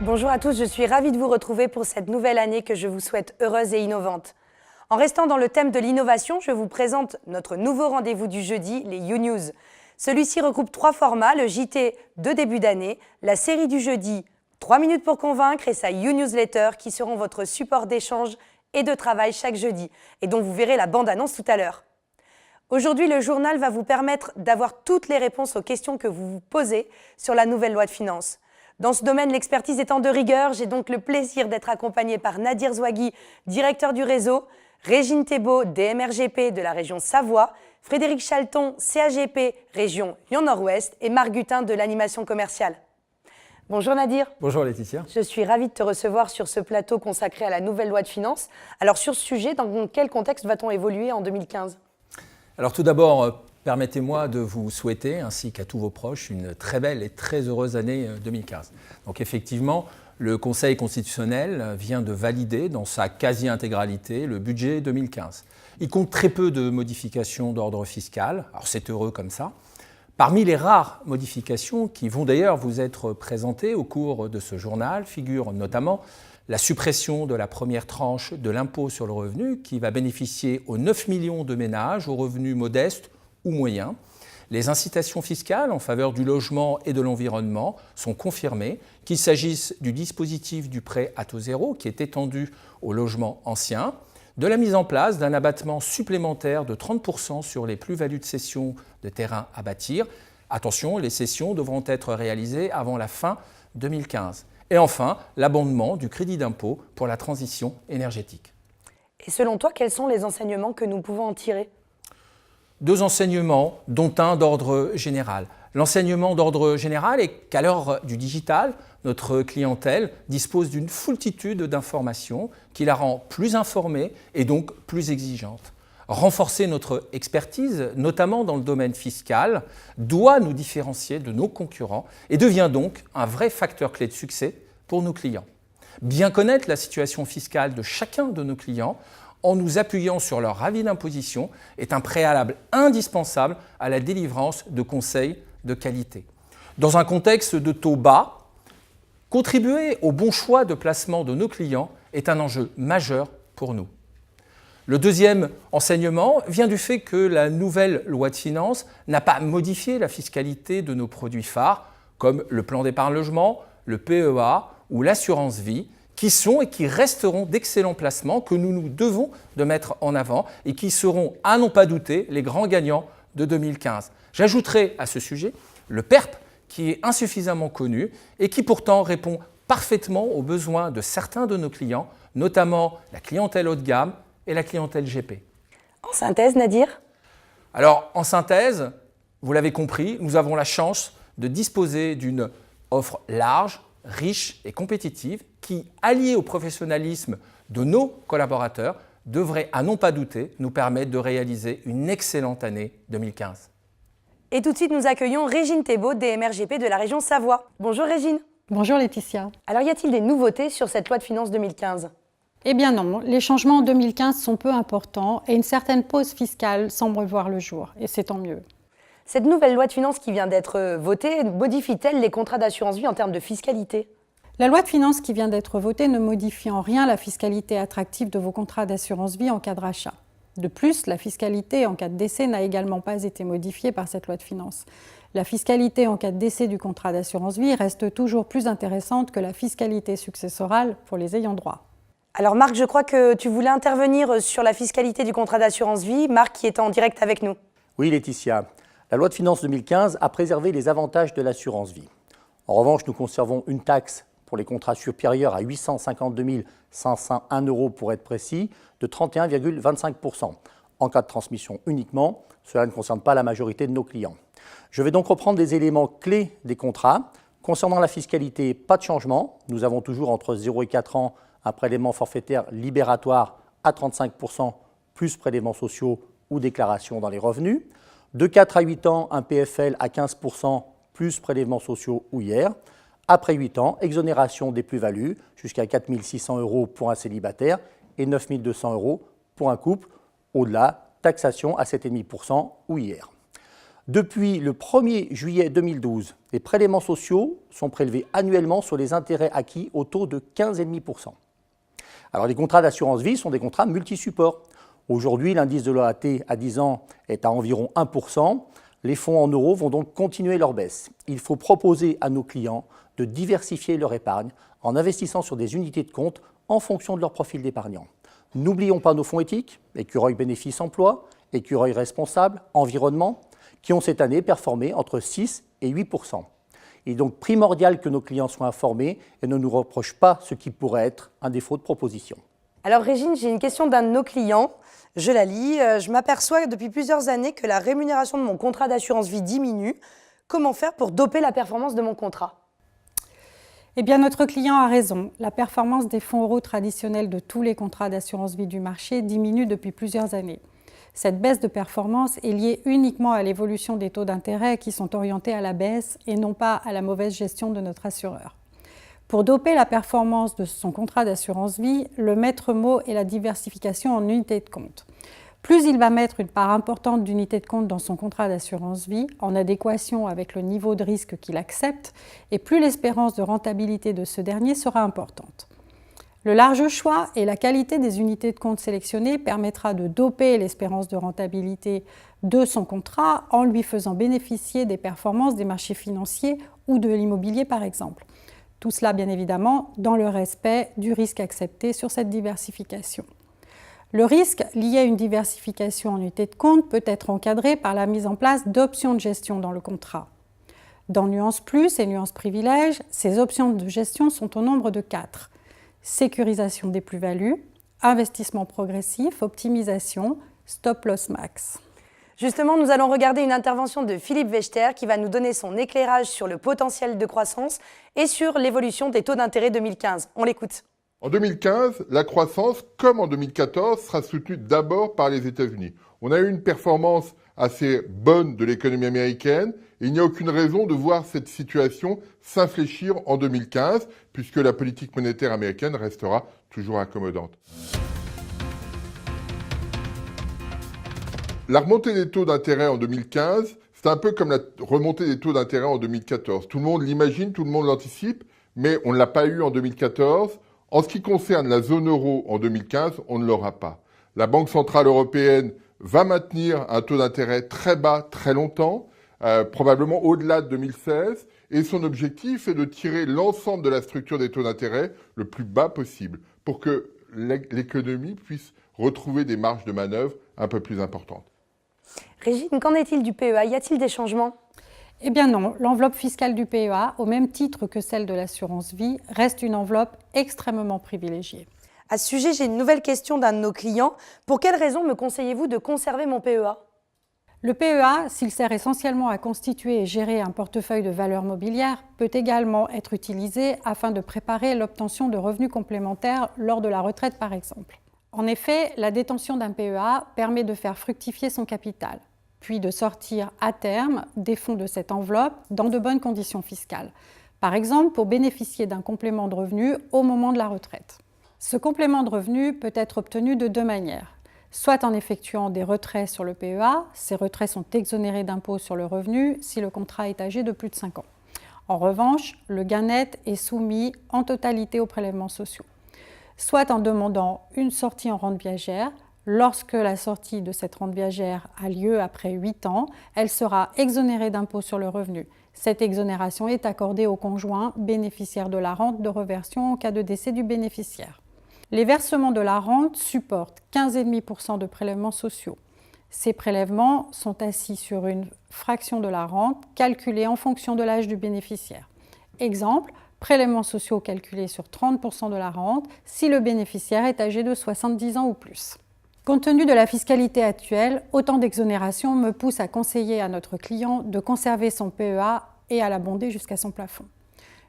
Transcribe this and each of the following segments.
Bonjour à tous, je suis ravie de vous retrouver pour cette nouvelle année que je vous souhaite heureuse et innovante. En restant dans le thème de l'innovation, je vous présente notre nouveau rendez-vous du jeudi, les YouNews. Celui-ci regroupe 3 formats, le JT de début d'année, la série du jeudi 3 minutes pour convaincre et sa YouNewsletter qui seront votre support d'échange et de travail chaque jeudi et dont vous verrez la bande-annonce tout à l'heure. Aujourd'hui, le journal va vous permettre d'avoir toutes les réponses aux questions que vous vous posez sur la nouvelle loi de finances. Dans ce domaine, l'expertise étant de rigueur, j'ai donc le plaisir d'être accompagnée par Nadir Zouagui, directeur du réseau, Régine Thébault, DMRGP de la région Savoie, Frédéric Chalton, CAGP, région Lyon Nord-Ouest et Marc Gutin de l'animation commerciale. Bonjour Nadir. Bonjour Laetitia. Je suis ravie de te recevoir sur ce plateau consacré à la nouvelle loi de finances. Alors sur ce sujet, dans quel contexte va-t-on évoluer en 2015 ? Alors tout d'abord, permettez-moi de vous souhaiter, ainsi qu'à tous vos proches, une très belle et très heureuse année 2015. Donc effectivement, le Conseil constitutionnel vient de valider dans sa quasi-intégralité le budget 2015. Il compte très peu de modifications d'ordre fiscal, alors c'est heureux comme ça. Parmi les rares modifications qui vont d'ailleurs vous être présentées au cours de ce journal figure notamment la suppression de la première tranche de l'impôt sur le revenu qui va bénéficier aux 9 millions de ménages aux revenus modestes ou moyens. Les incitations fiscales en faveur du logement et de l'environnement sont confirmées, qu'il s'agisse du dispositif du prêt à taux zéro qui est étendu aux logements anciens, de la mise en place d'un abattement supplémentaire de 30% sur les plus-values de cession de terrains à bâtir. Attention, les cessions devront être réalisées avant la fin 2015. Et enfin, l'abondement du crédit d'impôt pour la transition énergétique. Et selon toi, quels sont les enseignements que nous pouvons en tirer ? 2 enseignements, dont un d'ordre général. L'enseignement d'ordre général est qu'à l'heure du digital, notre clientèle dispose d'une foultitude d'informations qui la rend plus informée et donc plus exigeante. Renforcer notre expertise, notamment dans le domaine fiscal, doit nous différencier de nos concurrents et devient donc un vrai facteur clé de succès pour nos clients. Bien connaître la situation fiscale de chacun de nos clients en nous appuyant sur leur avis d'imposition est un préalable indispensable à la délivrance de conseils de qualité. Dans un contexte de taux bas, contribuer au bon choix de placement de nos clients est un enjeu majeur pour nous. Le deuxième enseignement vient du fait que la nouvelle loi de finances n'a pas modifié la fiscalité de nos produits phares, comme le plan d'épargne logement, le PEA ou l'assurance vie, qui sont et qui resteront d'excellents placements que nous nous devons de mettre en avant et qui seront, à n'en pas douter, les grands gagnants de 2015. J'ajouterai à ce sujet le PERP, qui est insuffisamment connu et qui pourtant répond parfaitement aux besoins de certains de nos clients, notamment la clientèle haut de gamme et la clientèle GP. En synthèse, Nadir ? Alors, en synthèse, vous l'avez compris, nous avons la chance de disposer d'une offre large, riche et compétitive qui, alliée au professionnalisme de nos collaborateurs, devrait, à n'en pas douter, nous permettre de réaliser une excellente année 2015. Et tout de suite, nous accueillons Régine Thébault, DMRGP de la région Savoie. Bonjour Régine. Bonjour Laetitia. Alors, y a-t-il des nouveautés sur cette loi de finances 2015 ? Eh bien non, les changements en 2015 sont peu importants et une certaine pause fiscale semble voir le jour, et c'est tant mieux. Cette nouvelle loi de finances qui vient d'être votée modifie-t-elle les contrats d'assurance vie en termes de fiscalité ? La loi de finances qui vient d'être votée ne modifie en rien la fiscalité attractive de vos contrats d'assurance vie en cas de rachat. De plus, la fiscalité en cas de décès n'a également pas été modifiée par cette loi de finances. La fiscalité en cas de décès du contrat d'assurance vie reste toujours plus intéressante que la fiscalité successorale pour les ayants droit. Alors Marc, je crois que tu voulais intervenir sur la fiscalité du contrat d'assurance vie. Marc qui est en direct avec nous. Oui Laetitia, la loi de finances 2015 a préservé les avantages de l'assurance vie. En revanche, nous conservons une taxe pour les contrats supérieurs à 852 501 € pour être précis, de 31,25%. En cas de transmission uniquement, cela ne concerne pas la majorité de nos clients. Je vais donc reprendre les éléments clés des contrats. Concernant la fiscalité, pas de changement. Nous avons toujours entre 0 et 4 ans un prélèvement forfaitaire libératoire à 35% plus prélèvements sociaux ou déclarations dans les revenus. De 4 à 8 ans, un PFL à 15% plus prélèvements sociaux ou IR. Après 8 ans, exonération des plus-values jusqu'à 4 600 € pour un célibataire et 9 200 € pour un couple. Au-delà, taxation à 7,5% ou hier. Depuis le 1er juillet 2012, les prélèvements sociaux sont prélevés annuellement sur les intérêts acquis au taux de 15,5%. Alors les contrats d'assurance vie sont des contrats multisupports. Aujourd'hui, l'indice de l'OAT à 10 ans est à environ 1%. Les fonds en euros vont donc continuer leur baisse. Il faut proposer à nos clients de diversifier leur épargne en investissant sur des unités de compte en fonction de leur profil d'épargnant. N'oublions pas nos fonds éthiques, écureuil bénéfice emploi, écureuil responsable, environnement, qui ont cette année performé entre 6 et 8%. Il est donc primordial que nos clients soient informés et ne nous reprochent pas ce qui pourrait être un défaut de proposition. Alors Régine, j'ai une question d'un de nos clients. Je la lis. Je m'aperçois depuis plusieurs années que la rémunération de mon contrat d'assurance vie diminue. Comment faire pour doper la performance de mon contrat ? Eh bien, notre client a raison. La performance des fonds euros traditionnels de tous les contrats d'assurance vie du marché diminue depuis plusieurs années. Cette baisse de performance est liée uniquement à l'évolution des taux d'intérêt qui sont orientés à la baisse et non pas à la mauvaise gestion de notre assureur. Pour doper la performance de son contrat d'assurance vie, le maître mot est la diversification en unités de compte. Plus il va mettre une part importante d'unités de compte dans son contrat d'assurance vie, en adéquation avec le niveau de risque qu'il accepte, et plus l'espérance de rentabilité de ce dernier sera importante. Le large choix et la qualité des unités de compte sélectionnées permettra de doper l'espérance de rentabilité de son contrat en lui faisant bénéficier des performances des marchés financiers ou de l'immobilier par exemple. Tout cela bien évidemment dans le respect du risque accepté sur cette diversification. Le risque lié à une diversification en unités de compte peut être encadré par la mise en place d'options de gestion dans le contrat. Dans Nuance Plus et Nuance Privilège, ces options de gestion sont au nombre de 4. Sécurisation des plus-values, investissement progressif, optimisation, stop-loss max. Justement, nous allons regarder une intervention de Philippe Wechter qui va nous donner son éclairage sur le potentiel de croissance et sur l'évolution des taux d'intérêt 2015. On l'écoute. En 2015, la croissance, comme en 2014, sera soutenue d'abord par les États-Unis. On a eu une performance assez bonne de l'économie américaine et il n'y a aucune raison de voir cette situation s'infléchir en 2015 puisque la politique monétaire américaine restera toujours accommodante. La remontée des taux d'intérêt en 2015, c'est un peu comme la remontée des taux d'intérêt en 2014. Tout le monde l'imagine, tout le monde l'anticipe, mais on ne l'a pas eu en 2014. En ce qui concerne la zone euro en 2015, on ne l'aura pas. La Banque centrale européenne va maintenir un taux d'intérêt très bas très longtemps, probablement au-delà de 2016, et son objectif est de tirer l'ensemble de la structure des taux d'intérêt le plus bas possible pour que l'économie puisse retrouver des marges de manœuvre un peu plus importantes. Régine, qu'en est-il du PEA ? Y a-t-il des changements ? Eh bien non, l'enveloppe fiscale du PEA, au même titre que celle de l'assurance vie, reste une enveloppe extrêmement privilégiée. À ce sujet, j'ai une nouvelle question d'un de nos clients. Pour quelles raisons me conseillez-vous de conserver mon PEA ? Le PEA, s'il sert essentiellement à constituer et gérer un portefeuille de valeurs mobilières, peut également être utilisé afin de préparer l'obtention de revenus complémentaires lors de la retraite par exemple. En effet, la détention d'un PEA permet de faire fructifier son capital, puis de sortir à terme des fonds de cette enveloppe dans de bonnes conditions fiscales. Par exemple, pour bénéficier d'un complément de revenus au moment de la retraite. Ce complément de revenus peut être obtenu de deux manières. Soit en effectuant des retraits sur le PEA, ces retraits sont exonérés d'impôt sur le revenu si le contrat est âgé de plus de 5 ans. En revanche, le gain net est soumis en totalité aux prélèvements sociaux. Soit en demandant une sortie en rente viagère. Lorsque la sortie de cette rente viagère a lieu après 8 ans, elle sera exonérée d'impôt sur le revenu. Cette exonération est accordée au conjoint bénéficiaire de la rente de reversion en cas de décès du bénéficiaire. Les versements de la rente supportent 15,5% de prélèvements sociaux. Ces prélèvements sont assis sur une fraction de la rente calculée en fonction de l'âge du bénéficiaire. Exemple, prélèvements sociaux calculés sur 30% de la rente si le bénéficiaire est âgé de 70 ans ou plus. Compte tenu de la fiscalité actuelle, autant d'exonérations me poussent à conseiller à notre client de conserver son PEA et à l'abonder jusqu'à son plafond.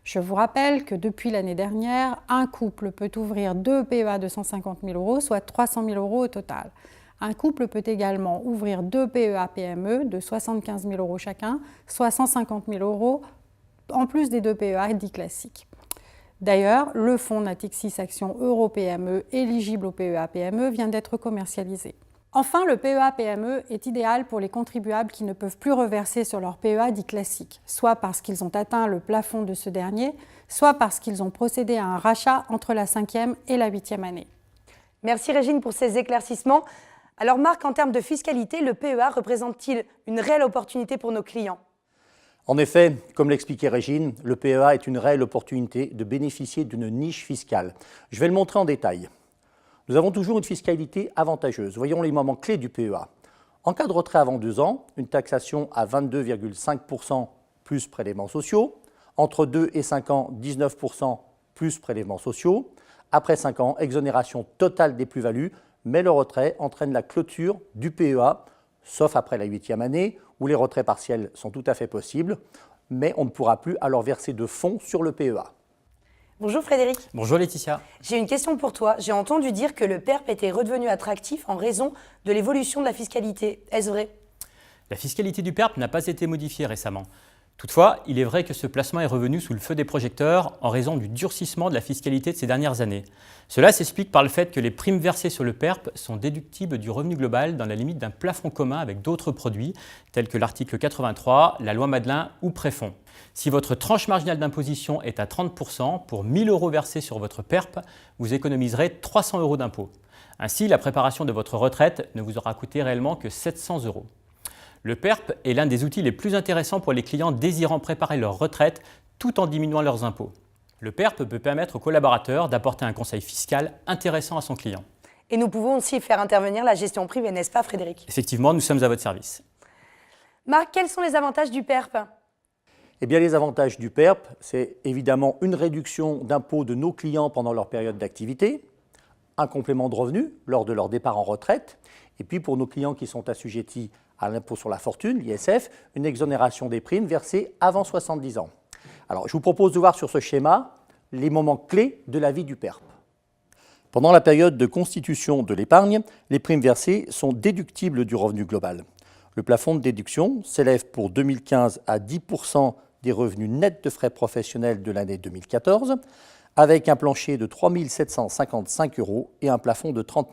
Je vous rappelle que depuis l'année dernière, un couple peut ouvrir 2 PEA de 150 000 €, soit 300 000 € au total. Un couple peut également ouvrir 2 PEA PME de 75 000 € chacun, soit 150 000 € en plus des 2 PEA dits classiques. D'ailleurs, le fonds Natixis Action Euro PME éligible au PEA-PME vient d'être commercialisé. Enfin, le PEA-PME est idéal pour les contribuables qui ne peuvent plus reverser sur leur PEA dit classique, soit parce qu'ils ont atteint le plafond de ce dernier, soit parce qu'ils ont procédé à un rachat entre la 5e et la 8e année. Merci Régine pour ces éclaircissements. Alors Marc, en termes de fiscalité, le PEA représente-t-il une réelle opportunité pour nos clients ? En effet, comme l'expliquait Régine, le PEA est une réelle opportunité de bénéficier d'une niche fiscale. Je vais le montrer en détail. Nous avons toujours une fiscalité avantageuse. Voyons les moments clés du PEA. En cas de retrait avant 2 ans, une taxation à 22,5% plus prélèvements sociaux. Entre 2 et 5 ans, 19% plus prélèvements sociaux. Après 5 ans, exonération totale des plus-values, mais le retrait entraîne la clôture du PEA, sauf après la 8e année, où les retraits partiels sont tout à fait possibles, mais on ne pourra plus alors verser de fonds sur le PEA. Bonjour Frédéric. Bonjour Laetitia. J'ai une question pour toi. J'ai entendu dire que le PERP était redevenu attractif en raison de l'évolution de la fiscalité. Est-ce vrai ? La fiscalité du PERP n'a pas été modifiée récemment. Toutefois, il est vrai que ce placement est revenu sous le feu des projecteurs en raison du durcissement de la fiscalité de ces dernières années. Cela s'explique par le fait que les primes versées sur le PERP sont déductibles du revenu global dans la limite d'un plafond commun avec d'autres produits, tels que l'article 83, la loi Madelin ou Préfonds. Si votre tranche marginale d'imposition est à 30%, pour 1 000 € versés sur votre PERP, vous économiserez 300 € d'impôt. Ainsi, la préparation de votre retraite ne vous aura coûté réellement que 700 €. Le PERP est l'un des outils les plus intéressants pour les clients désirant préparer leur retraite tout en diminuant leurs impôts. Le PERP peut permettre aux collaborateurs d'apporter un conseil fiscal intéressant à son client. Et nous pouvons aussi faire intervenir la gestion privée, n'est-ce pas Frédéric ? Effectivement, nous sommes à votre service. Marc, quels sont les avantages du PERP ? Eh bien, les avantages du PERP, c'est évidemment une réduction d'impôts de nos clients pendant leur période d'activité, un complément de revenus lors de leur départ en retraite, et puis pour nos clients qui sont assujettis à l'impôt sur la fortune, l'ISF, une exonération des primes versées avant 70 ans. Alors, je vous propose de voir sur ce schéma les moments clés de la vie du PERP. Pendant la période de constitution de l'épargne, les primes versées sont déductibles du revenu global. Le plafond de déduction s'élève pour 2015 à 10% des revenus nets de frais professionnels de l'année 2014, avec un plancher de 3 755 € et un plafond de 30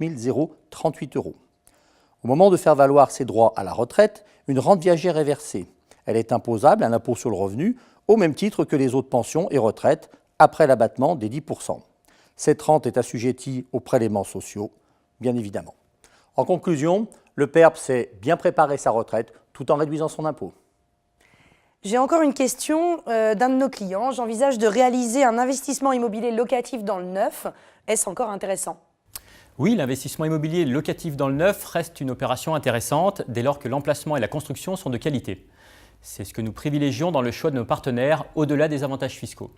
038 €. Au moment de faire valoir ses droits à la retraite, une rente viagère est versée. Elle est imposable à l'impôt sur le revenu, au même titre que les autres pensions et retraites, après l'abattement des 10%. Cette rente est assujettie aux prélèvements sociaux, bien évidemment. En conclusion, le PERP, c'est bien préparer sa retraite tout en réduisant son impôt. J'ai encore une question d'un de nos clients. J'envisage de réaliser un investissement immobilier locatif dans le neuf. Est-ce encore intéressant ? Oui, l'investissement immobilier locatif dans le neuf reste une opération intéressante dès lors que l'emplacement et la construction sont de qualité. C'est ce que nous privilégions dans le choix de nos partenaires au-delà des avantages fiscaux.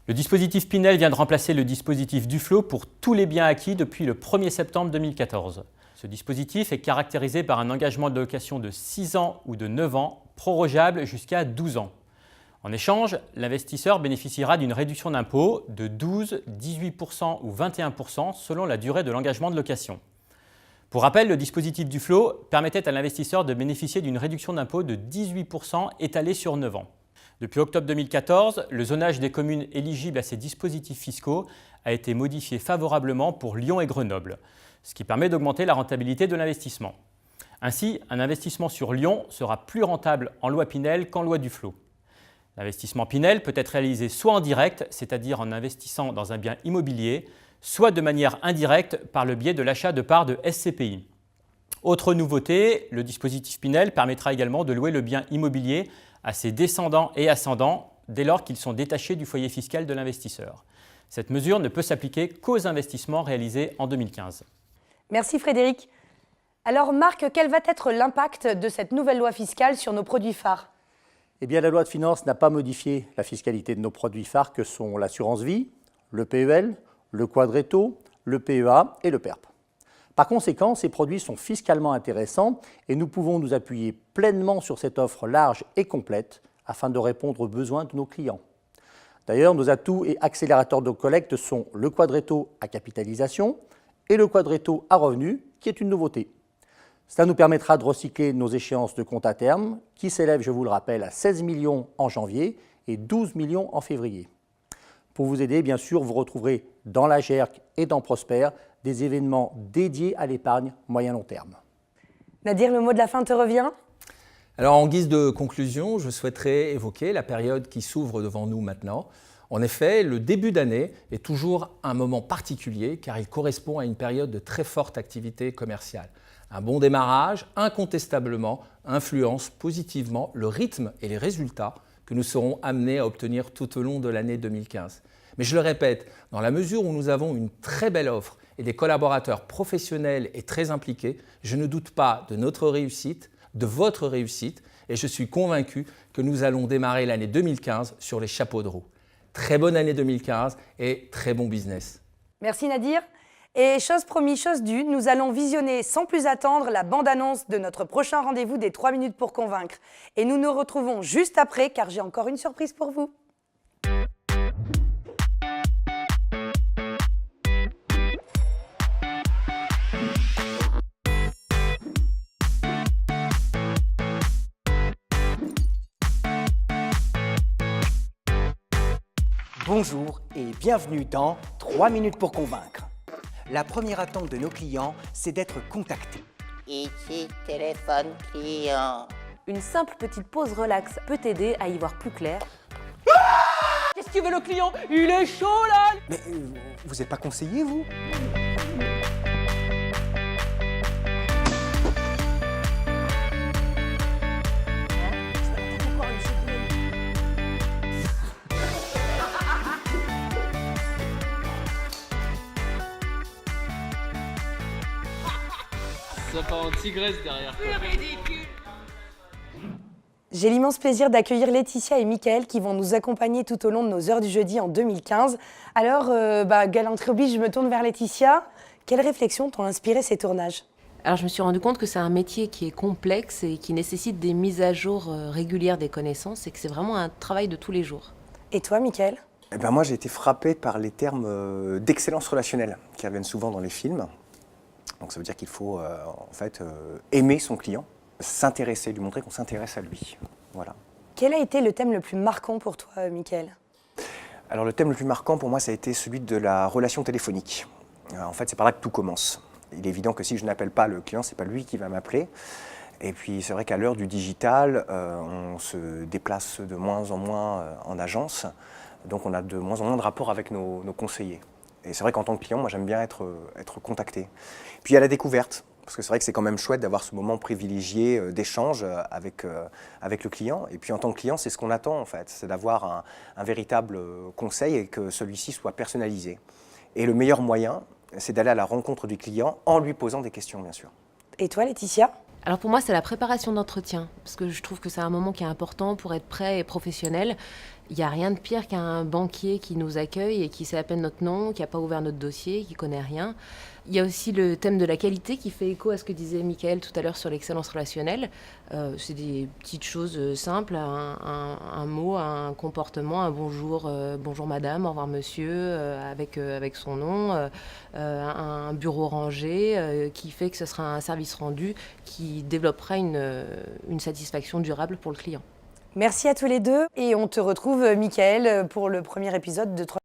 Le dispositif Pinel vient de remplacer le dispositif Duflot pour tous les biens acquis depuis le 1er septembre 2014. Ce dispositif est caractérisé par un engagement de location de 6 ans ou de 9 ans, prorogeable jusqu'à 12 ans. En échange, l'investisseur bénéficiera d'une réduction d'impôt de 12, 18% ou 21% selon la durée de l'engagement de location. Pour rappel, le dispositif Duflot permettait à l'investisseur de bénéficier d'une réduction d'impôt de 18% étalée sur 9 ans. Depuis octobre 2014, le zonage des communes éligibles à ces dispositifs fiscaux a été modifié favorablement pour Lyon et Grenoble, ce qui permet d'augmenter la rentabilité de l'investissement. Ainsi, un investissement sur Lyon sera plus rentable en loi Pinel qu'en loi Duflot. L'investissement Pinel peut être réalisé soit en direct, c'est-à-dire en investissant dans un bien immobilier, soit de manière indirecte par le biais de l'achat de parts de SCPI. Autre nouveauté, le dispositif Pinel permettra également de louer le bien immobilier à ses descendants et ascendants dès lors qu'ils sont détachés du foyer fiscal de l'investisseur. Cette mesure ne peut s'appliquer qu'aux investissements réalisés en 2015. Merci Frédéric. Alors Marc, quel va être l'impact de cette nouvelle loi fiscale sur nos produits phares ? Eh bien, la loi de finances n'a pas modifié la fiscalité de nos produits phares que sont l'assurance vie, le PEL, le Quadretto, le PEA et le PERP. Par conséquent, ces produits sont fiscalement intéressants et nous pouvons nous appuyer pleinement sur cette offre large et complète afin de répondre aux besoins de nos clients. D'ailleurs, nos atouts et accélérateurs de collecte sont le Quadretto à capitalisation et le Quadretto à revenu, qui est une nouveauté. Cela nous permettra de recycler nos échéances de compte à terme, qui s'élèvent, je vous le rappelle, à 16 millions en janvier et 12 millions en février. Pour vous aider, bien sûr, vous retrouverez dans la GERC et dans Prosper des événements dédiés à l'épargne moyen-long terme. Nadir, le mot de la fin te revient? Alors, en guise de conclusion, je souhaiterais évoquer la période qui s'ouvre devant nous maintenant. En effet, le début d'année est toujours un moment particulier car il correspond à une période de très forte activité commerciale. Un bon démarrage, incontestablement, influence positivement le rythme et les résultats que nous serons amenés à obtenir tout au long de l'année 2015. Mais je le répète, dans la mesure où nous avons une très belle offre et des collaborateurs professionnels et très impliqués, je ne doute pas de notre réussite, de votre réussite, et je suis convaincu que nous allons démarrer l'année 2015 sur les chapeaux de roue. Très bonne année 2015 et très bon business. Merci Nadir. Et chose promis, chose due, nous allons visionner sans plus attendre la bande-annonce de notre prochain rendez-vous des 3 minutes pour convaincre. Et nous nous retrouvons juste après car j'ai encore une surprise pour vous. Bonjour et bienvenue dans 3 minutes pour convaincre. La première attente de nos clients, c'est d'être contactés. Ici, téléphone client. Une simple petite pause relax peut t'aider à y voir plus clair. Qu'est-ce qu'il veut le client? Il est chaud là! Mais vous n'êtes pas conseillé, vous? Ça part en tigresse derrière toi. J'ai l'immense plaisir d'accueillir Laetitia et Mickaël qui vont nous accompagner tout au long de nos heures du jeudi en 2015. Alors, galanterie oblige, je me tourne vers Laetitia. Quelles réflexions t'ont inspiré ces tournages? Alors je me suis rendu compte que c'est un métier qui est complexe et qui nécessite des mises à jour régulières des connaissances et que c'est vraiment un travail de tous les jours. Et toi, Mickaël? Moi, j'ai été frappé par les termes d'excellence relationnelle qui reviennent souvent dans les films. Donc ça veut dire qu'il faut aimer son client, s'intéresser, lui montrer qu'on s'intéresse à lui. Voilà. Quel a été le thème le plus marquant pour toi, Mickaël? Alors le thème le plus marquant pour moi, ça a été celui de la relation téléphonique. En fait, c'est par là que tout commence. Il est évident que si je n'appelle pas le client, c'est pas lui qui va m'appeler. Et puis c'est vrai qu'à l'heure du digital, on se déplace de moins en moins en agence. Donc on a de moins en moins de rapports avec nos conseillers. Et c'est vrai qu'en tant que client, moi j'aime bien être contacté. Puis il y a la découverte, parce que c'est vrai que c'est quand même chouette d'avoir ce moment privilégié d'échange avec le client. Et puis en tant que client, c'est ce qu'on attend en fait, c'est d'avoir un véritable conseil et que celui-ci soit personnalisé. Et le meilleur moyen, c'est d'aller à la rencontre du client en lui posant des questions, bien sûr. Et toi, Laetitia? Alors pour moi, c'est la préparation d'entretien, parce que je trouve que c'est un moment qui est important pour être prêt et professionnel. Il n'y a rien de pire qu'un banquier qui nous accueille et qui sait à peine notre nom, qui n'a pas ouvert notre dossier, qui ne connaît rien. Il y a aussi le thème de la qualité qui fait écho à ce que disait Mickaël tout à l'heure sur l'excellence relationnelle. C'est des petites choses simples, un mot, un comportement, un bonjour, bonjour madame, au revoir monsieur, avec son nom, un bureau rangé qui fait que ce sera un service rendu qui développera une satisfaction durable pour le client. Merci à tous les deux et on te retrouve, Mickaël, pour le premier épisode de 3